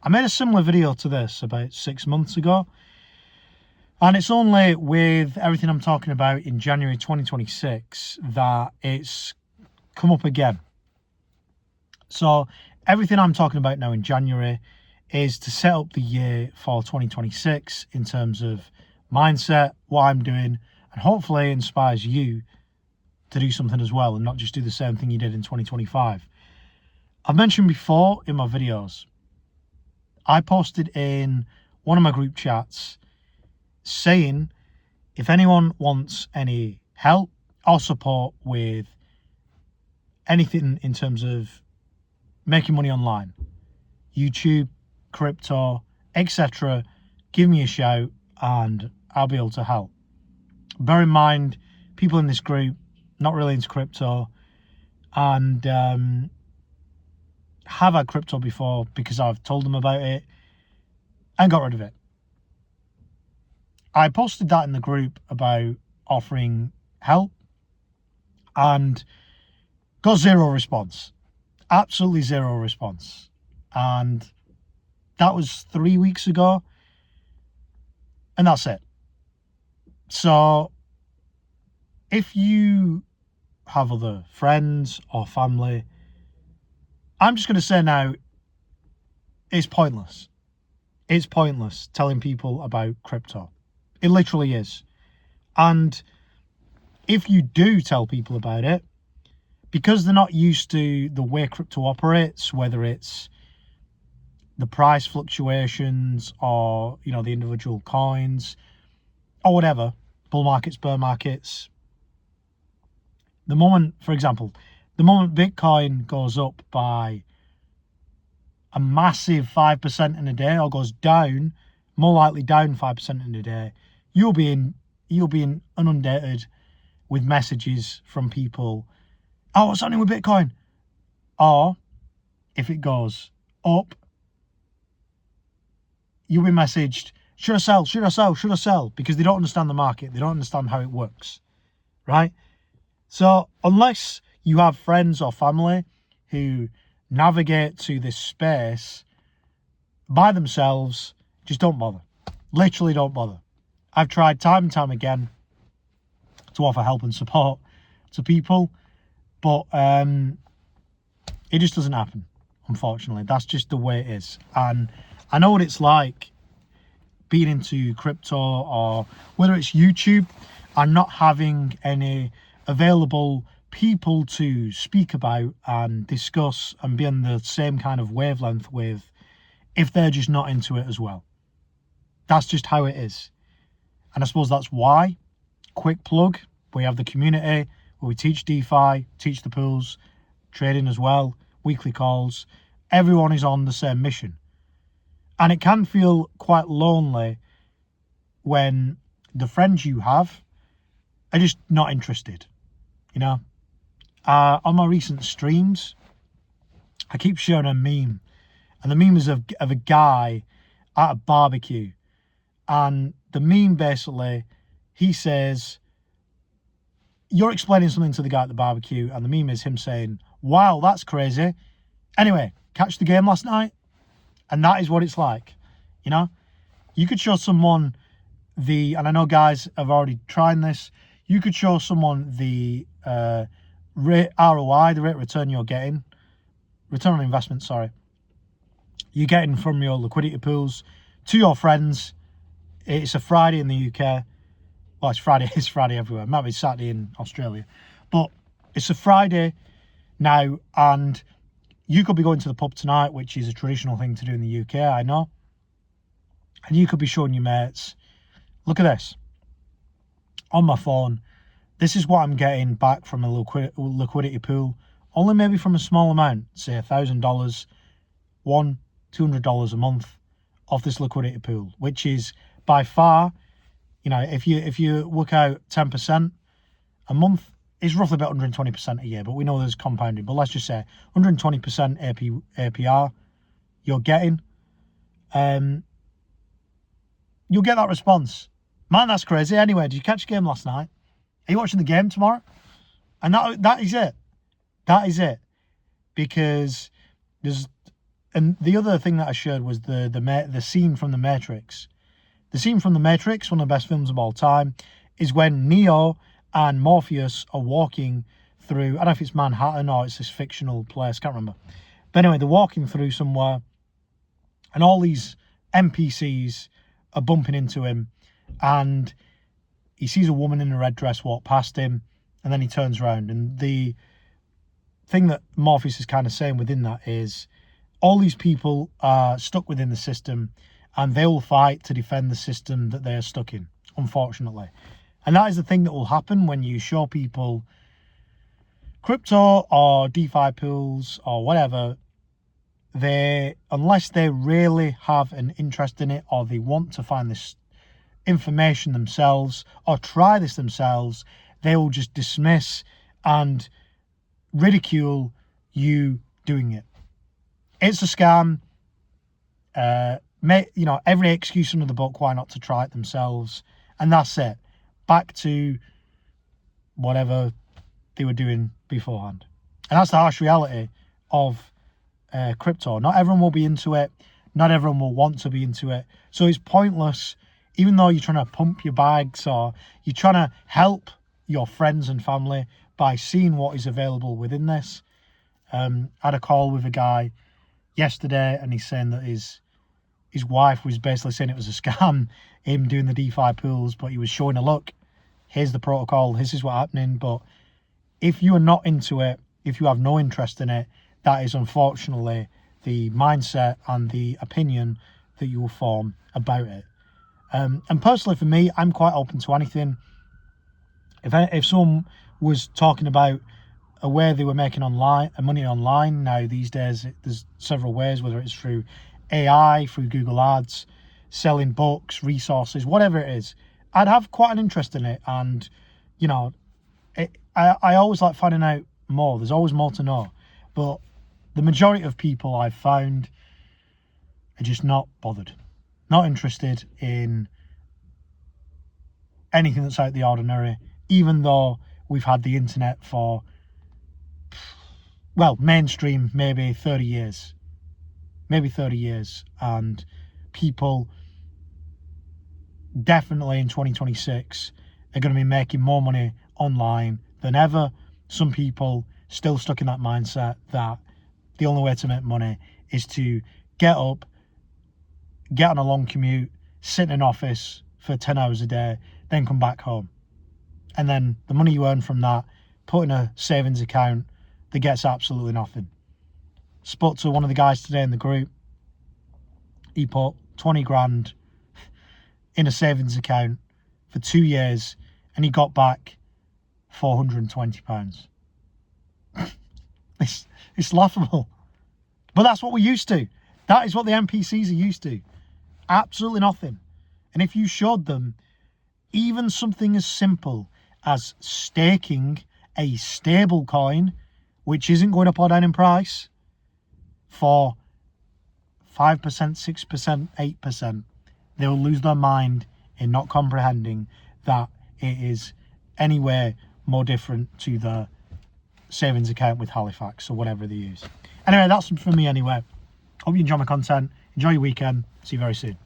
I made a similar video to this about 6 months ago. And it's only with everything I'm talking about in January 2026 that it's come up again. So everything I'm talking about now in January is to set up the year for 2026 in terms of mindset, what I'm doing, and hopefully inspires you to do something as well and not just do the same thing you did in 2025. I've mentioned before in my videos, I posted in one of my group chats saying if anyone wants any help or support with anything in terms of making money online, YouTube, crypto, etc., give me a shout and I'll be able to help. Bear in mind, people in this group not really into crypto and have had crypto before because I've told them about it and got rid of it. I posted that in the group about offering help and got zero response. Absolutely zero response. And that was 3 weeks ago. And that's it. So if you have other friends or family, I'm just going to say now, it's pointless. It's pointless telling people about crypto. It literally is. And if you do tell people about it, because they're not used to the way crypto operates, whether it's the price fluctuations or, the individual coins or whatever, bull markets, bear markets, the moment Bitcoin goes up by a massive 5% in a day or goes down, more likely down 5% in a day, you'll be inundated with messages from people, oh, what's happening with Bitcoin? Or if it goes up, you'll be messaged, should I sell, should I sell, should I sell? Because they don't understand the market. They don't understand how it works, right? So unless you have friends or family who navigate to this space by themselves, just don't bother. Literally don't bother. I've tried time and time again to offer help and support to people, but it just doesn't happen, unfortunately. That's just the way it is. And I know what it's like being into crypto or whether it's YouTube and not having any available people to speak about and discuss and be on the same kind of wavelength with if they're just not into it as well. That's just how it is. And I suppose that's why, quick plug, we have the community where we teach DeFi, teach the pools, trading as well, weekly calls. Everyone is on the same mission. And it can feel quite lonely when the friends you have are just not interested, On my recent streams, I keep showing a meme. And the meme is of a guy at a barbecue. And the meme basically, he says, you're explaining something to the guy at the barbecue, and the meme is him saying, wow, that's crazy. Anyway, catch the game last night? And that is what it's like, You could show someone and I know guys have already tried this, you could show someone the rate ROI, the rate of return you're getting, return on investment, sorry, you're getting from your liquidity pools to your friends. It's a Friday in the UK. Well, it's Friday everywhere. It might be Saturday in Australia. But it's a Friday now, and you could be going to the pub tonight, which is a traditional thing to do in the UK, I know. And you could be showing your mates, look at this. On my phone, this is what I'm getting back from a liquidity pool. Only maybe from a small amount, say $1,000, $200 a month off this liquidity pool, which is by far, if you work out 10% a month, it's roughly about 120% a year, but we know there's compounding. But let's just say 120% APR you're getting. You'll get that response. Man, that's crazy. Anyway, did you catch the game last night? Are you watching the game tomorrow? And that is it. That is it. Because there's And the other thing that I shared was the scene from The Matrix. The scene from The Matrix, one of the best films of all time, is when Neo and Morpheus are walking through, I don't know if it's Manhattan or it's this fictional place, can't remember. But anyway, they're walking through somewhere, and all these NPCs are bumping into him, and he sees a woman in a red dress walk past him, and then he turns around. And the thing that Morpheus is kind of saying within that is, all these people are stuck within the system, and they will fight to defend the system that they are stuck in, unfortunately. And that is the thing that will happen when you show people crypto or DeFi pools or whatever. Unless they really have an interest in it, or they want to find this information themselves or try this themselves, they will just dismiss and ridicule you doing it. It's a scam. Every excuse under the book why not to try it themselves, and that's it. Back to whatever they were doing beforehand. And that's the harsh reality of crypto. Not everyone will be into it. Not everyone will want to be into it. So it's pointless, even though you're trying to pump your bags or you're trying to help your friends and family by seeing what is available within this. I had a call with a guy yesterday, and he's saying that his wife was basically saying it was a scam, him doing the DeFi pools, but he was showing a look. Here's the protocol. This is what's happening. But if you are not into it, if you have no interest in it, that is unfortunately the mindset and the opinion that you will form about it. And personally for me, I'm quite open to anything. If someone was talking about a way they were making money online, now these days there's several ways, whether it's through AI, through Google Ads, selling books, resources, whatever it is, I'd have quite an interest in it. And, I always like finding out more. There's always more to know. But the majority of people I've found are just not bothered, not interested in anything that's out of the ordinary, even though we've had the internet for, mainstream, maybe 30 years. And people definitely in 2026 are going to be making more money online than ever. Some people still stuck in that mindset that the only way to make money is to get up, get on a long commute, sit in an office for 10 hours a day, then come back home. And then the money you earn from that, put in a savings account that gets absolutely nothing. Spoke to one of the guys today in the group. He put 20 grand in a savings account for 2 years, and he got back £420. It's laughable. But that's what we're used to. That is what the NPCs are used to. Absolutely nothing. And if you showed them even something as simple as staking a stable coin, which isn't going up or down in price, for 5%, 6%, 8%, they will lose their mind in not comprehending that it is anywhere more different to the savings account with Halifax or whatever they use. Anyway, that's from me anyway. Hope you enjoy my content. Enjoy your weekend. See you very soon.